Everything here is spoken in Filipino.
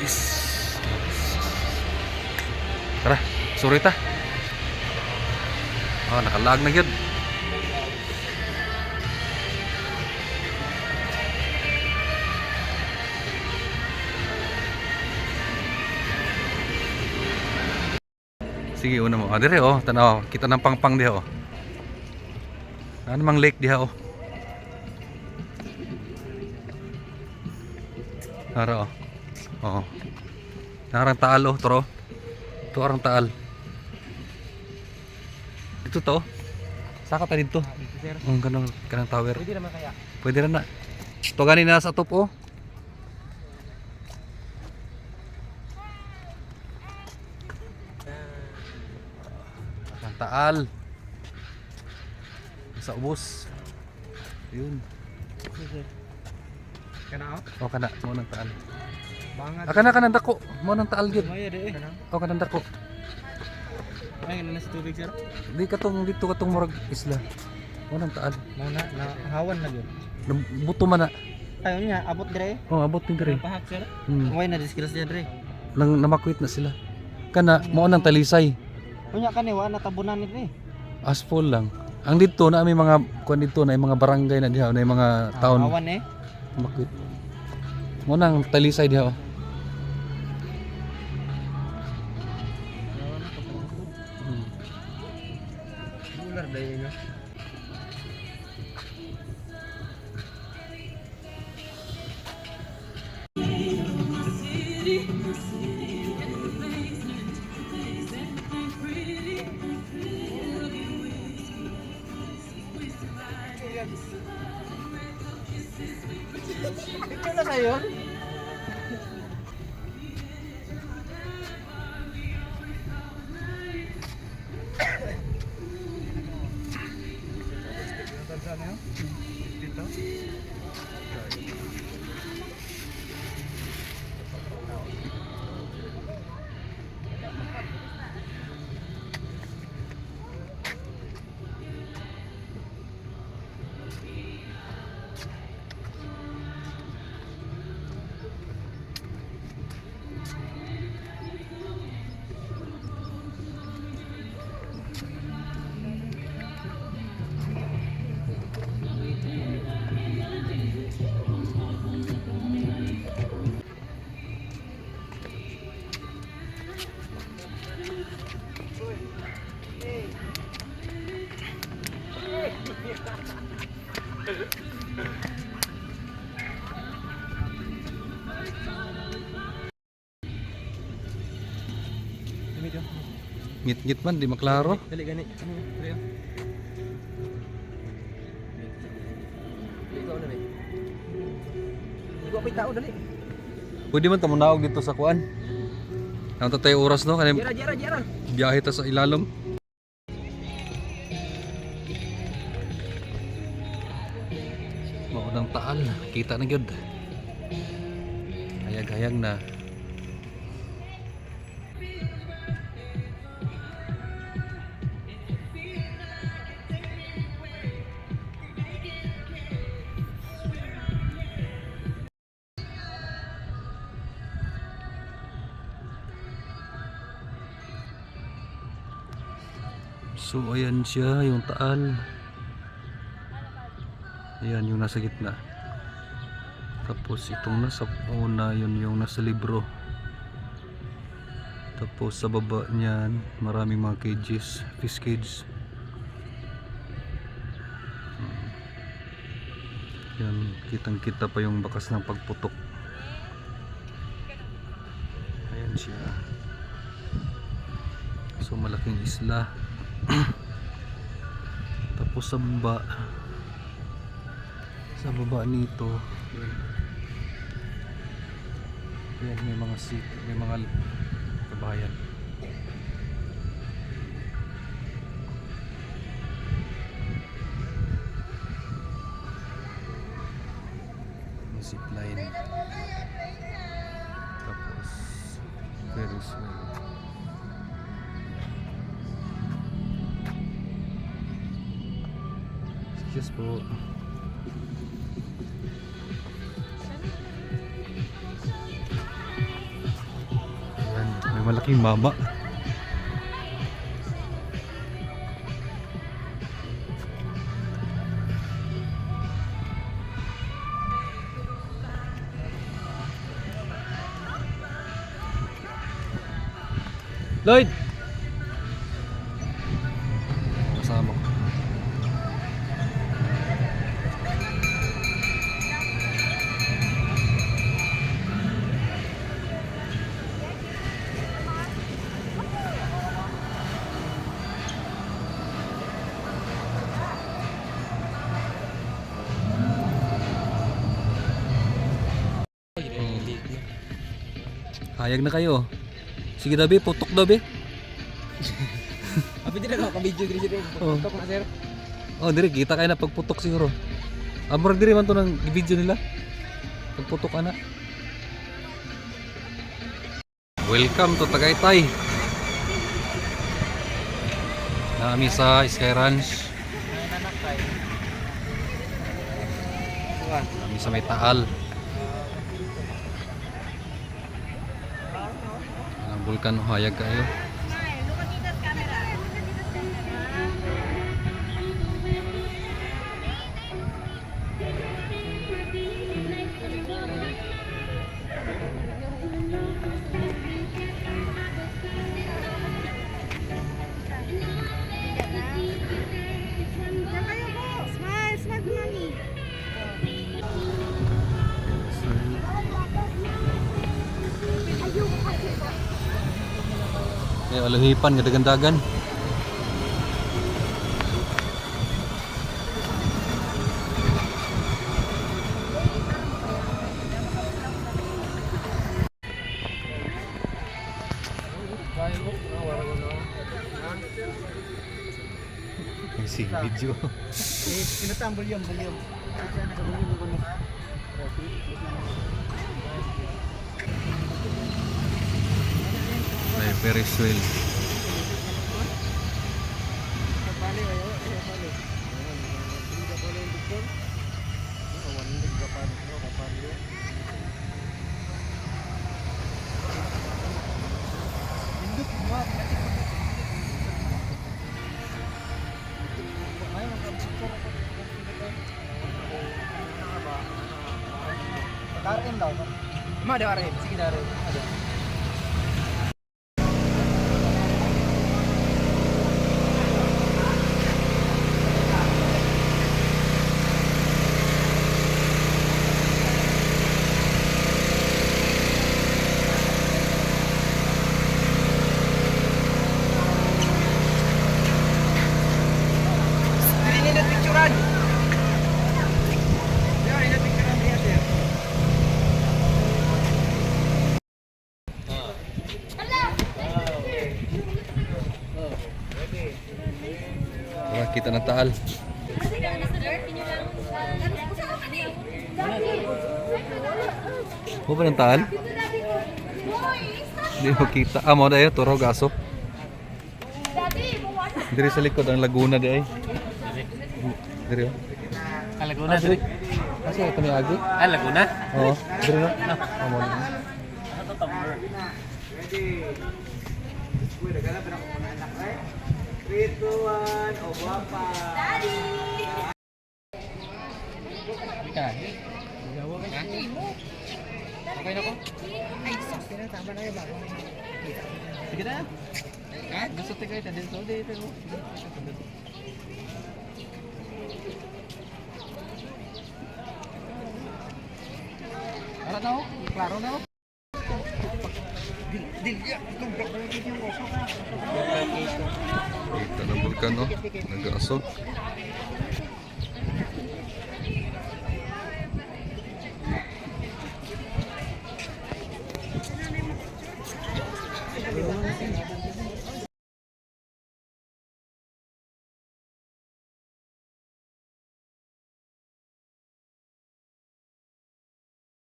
Yes. Tara, sorry ta. Oh, nakalag na gyud. Sige, una mo. Ah, dire oh, tanaw, kita ng pangpang diha oh. Ano mang lake diha oh. Nara oh. Oo. Narang taal oh, toro. Ito arang taal. Ito to. Saka ta dito. Kanang tower. Pwede naman kaya. Pwede ra na. Ito ganin na sa top oh. Ang taal. Sa ubos. Yun. Kana O kana mo nang taal. bangat. Kana kanang dako. Mo nang taal gyud. Maya de. O kanang dako. Ay na sa tubig sir. Di katong dito katong murag isla. Mo nang taal. Mo na hawan na gyud. Buto man na. Ayo nya abot dire. Oh, abot ni dire. Pahak sir. Hmm. Way na disgrace diyan dire. Nang namakwit na sila. Kana mo nang talisay. Unya kaniwa na tabunan ni dire. Asphalt lang. Ang dito na may mga kuan dito na may mga barangay na diha na may mga town. Hawan eh. Makwit. Mo nang talisay diha. Oh. Bular dai nga. Ito na sa'yo? Ngit-ngit man di maklaro. Dali gani. Dali. Ikaw na ba? Ikaw pa tao dali. Pwede man ta munaog dito sa kuan. Ang tatay oras no kanang Jara. biyahe ta sa ilalom. Mao nang taal, kita na gyud. Hayag-hayag na. So ayan siya yung taal. Ayan yung nasa gitna. Tapos itong nasa una yun yung nasa libro. Tapos sa baba niyan maraming mga cages, fish cage. Yan, kitang kita pa yung bakas ng pagputok. Ayan siya. So malaking isla. Tapos sa baba nito yan may mga seat, may mga kabayan. May zipline. Tapos Ferris wheel. Excuse po. Malaking mama. Lloyd! Kasama ko. Hayag na kayo. Sige dabi, putok dabi. Abi din ako ka-video diri sir. Oh. Tok na sir. Oh, dire kita kayo na pagputok siguro. Amor dire man to ng video nila. Pagputok ana. Welcome to Tagaytay. Nami sa Sky Ranch. Nami sa may Taal. Ang bulkan hayag kayo. Smile, smile, mami. May aluhipan gadagandagan. May video. Kinatambol yung volume. May Ferris wheel. Darin daw. Ma darin. Sige darin. Ada. Ini na picturean. Ya, ini picturean dia sir. Tara, kita ng Taal. Mo ba ng Taal? Hindi mo kita. Ah, mo dayo, Turo Gaso. Diri sa likod ang Laguna di ay. Diri oh. Laguna diri. Kasi ito may agi. Laguna. Oo, diri no. Amo. Okay na ko? Tama na yun bago. Sige na. Gusto tigay ta din so dito. Ara na ho? Klaro na ho? Dilya, itong block na dito yung oso ka. Kita ng bulkan no. Nag-aso.